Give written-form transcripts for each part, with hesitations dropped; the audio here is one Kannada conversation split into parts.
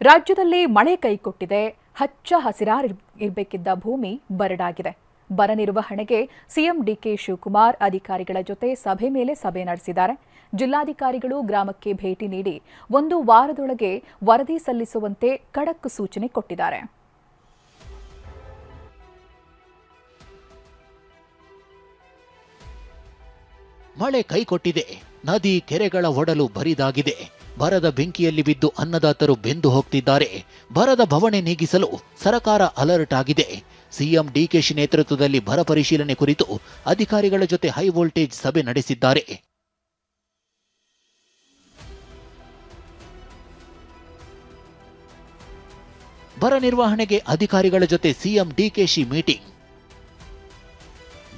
ರಾಜ್ಯದಲ್ಲಿ ಮಳೆ ಕೈಕೊಟ್ಟಿದೆ. ಹಚ್ಚ ಹಸಿರಾಗಿರಬೇಕಿದ್ದ ಭೂಮಿ ಬರಡಾಗಿದೆ. ಬರ ನಿರ್ವಹಣೆಗೆ ಸಿಎಂ ಡಿಕೆ ಶಿವಕುಮಾರ್ ಅಧಿಕಾರಿಗಳ ಜೊತೆ ಸಭೆ ಮೇಲೆ ಸಭೆ ನಡೆಸಿದ್ದಾರೆ. ಜಿಲ್ಲಾಧಿಕಾರಿಗಳು ಗ್ರಾಮಕ್ಕೆ ಭೇಟಿ ನೀಡಿ 1 ವಾರದೊಳಗೆ ವರದಿ ಸಲ್ಲಿಸುವಂತೆ ಖಡಕ್ ಸೂಚನೆ ಕೊಟ್ಟಿದ್ದಾರೆ. ಮಳೆ ಕೈಕೊಟ್ಟಿದೆ. ನದಿ ಕೆರೆಗಳ ಒಡಲು ಬರಿದಾಗಿದೆ. ಬರದ ಬೆಂಕಿಯಲ್ಲಿ ಬಿದ್ದು ಅನ್ನದಾತರು ಬೆಂದು ಹೋಗ್ತಿದ್ದಾರೆ. ಬರದ ಬವಣೆ ನೀಗಿಸಲು ಸರ್ಕಾರ ಅಲರ್ಟ್ ಆಗಿದೆ. ಸಿಎಂ ಡಿಕೆಶಿ ನೇತೃತ್ವದಲ್ಲಿ ಬರ ಪರಿಶೀಲನೆ ಕುರಿತು ಅಧಿಕಾರಿಗಳ ಜೊತೆ ಹೈ ವೋಲ್ಟೇಜ್ ಸಭೆ ನಡೆಸಿದ್ದಾರೆ. ಬರ ನಿರ್ವಹಣೆಗೆ ಅಧಿಕಾರಿಗಳ ಜೊತೆ ಸಿಎಂ ಡಿಕೆಶಿ ಮೀಟಿಂಗ್.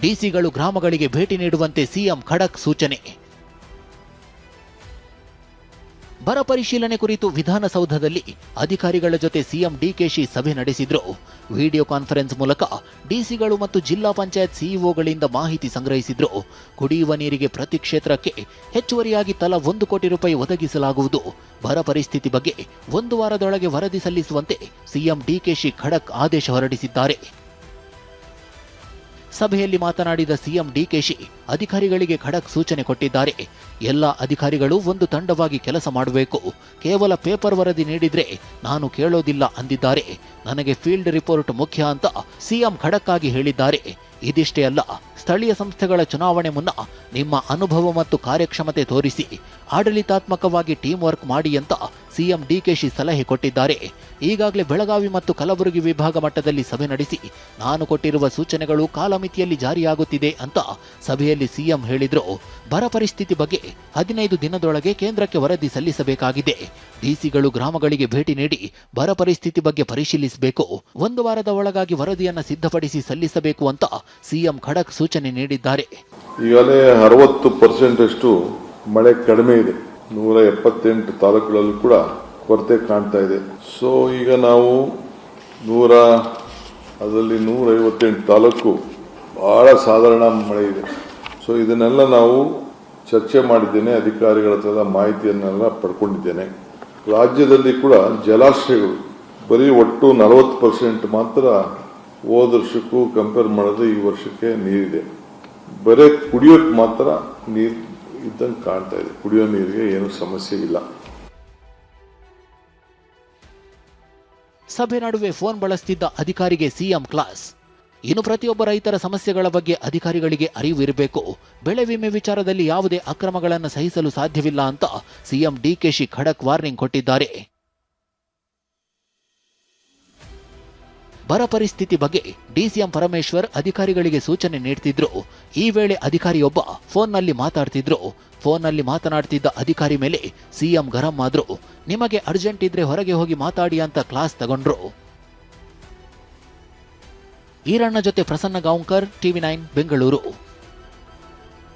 ಡಿಸಿಗಳು ಗ್ರಾಮಗಳಿಗೆ ಭೇಟಿ ನೀಡುವಂತೆ ಸಿಎಂ ಖಡಕ್ ಸೂಚನೆ. ಬರ ಪರಿಶೀಲನೆ ಕುರಿತು ವಿಧಾನಸೌಧದಲ್ಲಿ ಅಧಿಕಾರಿಗಳ ಜೊತೆ ಸಿಎಂ ಡಿಕೆಶಿ ಸಭೆ ನಡೆಸಿದ್ರು. ವಿಡಿಯೋ ಕಾನ್ಫರೆನ್ಸ್ ಮೂಲಕ ಡಿಸಿಗಳು ಮತ್ತು ಜಿಲ್ಲಾ ಪಂಚಾಯತ್ ಸಿಇಒಗಳಿಂದ ಮಾಹಿತಿ ಸಂಗ್ರಹಿಸಿದ್ರು. ಕುಡಿಯುವ ನೀರಿಗೆ ಪ್ರತಿ ಕ್ಷೇತ್ರಕ್ಕೆ ಹೆಚ್ಚುವರಿಯಾಗಿ ತಲಾ 1 ಕೋಟಿ ರೂಪಾಯಿ ಒದಗಿಸಲಾಗುವುದು. ಬರ ಪರಿಸ್ಥಿತಿ ಬಗ್ಗೆ 1 ವಾರದೊಳಗೆ ವರದಿ ಸಲ್ಲಿಸುವಂತೆ ಸಿಎಂ ಡಿಕೆಶಿ ಖಡಕ್ ಆದೇಶ ಹೊರಡಿಸಿದ್ದಾರೆ. ಸಭೆಯಲ್ಲಿ ಮಾತನಾಡಿದ ಸಿಎಂ ಡಿಕೆಶಿ ಅಧಿಕಾರಿಗಳಿಗೆ ಖಡಕ್ ಸೂಚನೆ ಕೊಟ್ಟಿದ್ದಾರೆ. ಎಲ್ಲ ಅಧಿಕಾರಿಗಳು ಒಂದು ತಂಡವಾಗಿ ಕೆಲಸ ಮಾಡಬೇಕು. ಕೇವಲ ಪೇಪರ್ ವರದಿ ನೀಡಿದ್ರೆ ನಾನು ಕೇಳೋದಿಲ್ಲ ಅಂದಿದ್ದಾರೆ. ನನಗೆ ಫೀಲ್ಡ್ ರಿಪೋರ್ಟ್ ಮುಖ್ಯ ಅಂತ ಸಿಎಂ ಖಡಕ್ ಆಗಿ ಹೇಳಿದ್ದಾರೆ. ಇದಿಷ್ಟೇ ಅಲ್ಲ, ಸ್ಥಳೀಯ ಸಂಸ್ಥೆಗಳ ಚುನಾವಣೆ ಮುನ್ನ ನಿಮ್ಮ ಅನುಭವ ಮತ್ತು ಕಾರ್ಯಕ್ಷಮತೆ ತೋರಿಸಿ ಆಡಳಿತಾತ್ಮಕವಾಗಿ ಟೀಮ್ ವರ್ಕ್ ಮಾಡಿ ಅಂತ ಸಿಎಂ ಡಿಕೆಶಿ ಸಲಹೆ ಕೊಟ್ಟಿದ್ದಾರೆ. ಈಗಾಗಲೇ ಬೆಳಗಾವಿ ಮತ್ತು ಕಲಬುರಗಿ ವಿಭಾಗ ಮಟ್ಟದಲ್ಲಿ ಸಭೆ ನಡೆಸಿ ನಾನು ಕೊಟ್ಟಿರುವ ಸೂಚನೆಗಳು ಕಾಲಮಿತಿಯಲ್ಲಿ ಜಾರಿಯಾಗುತ್ತಿದೆ ಅಂತ ಸಭೆಯಲ್ಲಿ ಸಿಎಂ ಹೇಳಿದ್ರು. ಬರ ಪರಿಸ್ಥಿತಿ ಬಗ್ಗೆ 15 ದಿನದೊಳಗೆ ಕೇಂದ್ರಕ್ಕೆ ವರದಿ ಸಲ್ಲಿಸಬೇಕಾಗಿದೆ. ಡಿಸಿಗಳು ಗ್ರಾಮಗಳಿಗೆ ಭೇಟಿ ನೀಡಿ ಬರ ಪರಿಸ್ಥಿತಿ ಬಗ್ಗೆ ಪರಿಶೀಲಿಸಬೇಕು. 1 ವಾರದ ಒಳಗಾಗಿ ವರದಿಯನ್ನು ಸಿದ್ಧಪಡಿಸಿ ಸಲ್ಲಿಸಬೇಕು ಅಂತ ಸಿಎಂ ಖಡಕ್ ಸೂಚನೆ ನೀಡಿದ್ದಾರೆ. ಈಗಾಗಲೇ 60% ಅಷ್ಟು ಮಳೆ ಕಡಿಮೆ ಇದೆ. 178 ತಾಲೂಕುಗಳಲ್ಲೂ ಕೂಡ ಕೊರತೆ ಕಾಣ್ತಾ ಇದೆ. ಸೊ ಈಗ ನಾವು 158 ತಾಲೂಕು ಬಹಳ ಸಾಧಾರಣ ಮಳೆ ಇದೆ. ಸೊ ಇದನ್ನೆಲ್ಲ ನಾವು ಚರ್ಚೆ ಮಾಡಿದ್ದೇನೆ. ಅಧಿಕಾರಿಗಳ ಹತ್ರ ಮಾಹಿತಿಯನ್ನೆಲ್ಲ ಪಡ್ಕೊಂಡಿದ್ದೇನೆ. ರಾಜ್ಯದಲ್ಲಿ ಕೂಡ ಜಲಾಶಯಗಳು ಬರೀ ಒಟ್ಟು 40% ಮಾತ್ರ ಹೋದ ವರ್ಷಕ್ಕೂ ಕಂಪೇರ್ ಮಾಡಿದ್ರೆ ಈ ವರ್ಷಕ್ಕೆ ನೀರಿದೆ. ಬರೀ ಕುಡಿಯೋಕೆ ಮಾತ್ರ ನೀರು ಇದ್ದಂಗೆ ಕಾಣ್ತಾ ಇದೆ. ಕುಡಿಯೋ ನೀರಿಗೆ ಏನು ಸಮಸ್ಯೆ ಇಲ್ಲ. ಸಭೆ ನಡುವೆ ಫೋನ್ ಬಳಸ್ತಿದ್ದ ಅಧಿಕಾರಿಗೆ ಸಿಎಂ ಕ್ಲಾಸ್. ಇನ್ನು ಪ್ರತಿಯೊಬ್ಬ ರೈತರ ಸಮಸ್ಯೆಗಳ ಬಗ್ಗೆ ಅಧಿಕಾರಿಗಳಿಗೆ ಅರಿವು ಇರಬೇಕು. ಬೆಳೆ ವಿಮೆ ವಿಚಾರದಲ್ಲಿ ಯಾವುದೇ ಅಕ್ರಮಗಳನ್ನು ಸಹಿಸಲು ಸಾಧ್ಯವಿಲ್ಲ ಅಂತ ಸಿಎಂ ಡಿಕೆಶಿ ಖಡಕ್ ವಾರ್ನಿಂಗ್ ಕೊಟ್ಟಿದ್ದಾರೆ. ಬರ ಪರಿಸ್ಥಿತಿ ಬಗ್ಗೆ ಡಿಸಿಎಂ ಪರಮೇಶ್ವರ್ ಅಧಿಕಾರಿಗಳಿಗೆ ಸೂಚನೆ ನೀಡ್ತಿದ್ರು. ಈ ವೇಳೆ ಅಧಿಕಾರಿಯೊಬ್ಬ ಫೋನ್ನಲ್ಲಿ ಮಾತಾಡ್ತಿದ್ರು. ಫೋನ್ನಲ್ಲಿ ಮಾತನಾಡ್ತಿದ್ದ ಅಧಿಕಾರಿ ಮೇಲೆ ಸಿಎಂ ಗರಂ ಆದ್ರು. ನಿಮಗೆ ಅರ್ಜೆಂಟ್ ಇದ್ರೆ ಹೊರಗೆ ಹೋಗಿ ಮಾತಾಡಿ ಅಂತ ಕ್ಲಾಸ್ ತಗೊಂಡ್ರು. ಈರಣ್ಣ ಜೊತೆ ಪ್ರಸನ್ನ ಗಾಂವ್ಕರ್, ಟಿವಿ9 ಬೆಂಗಳೂರು.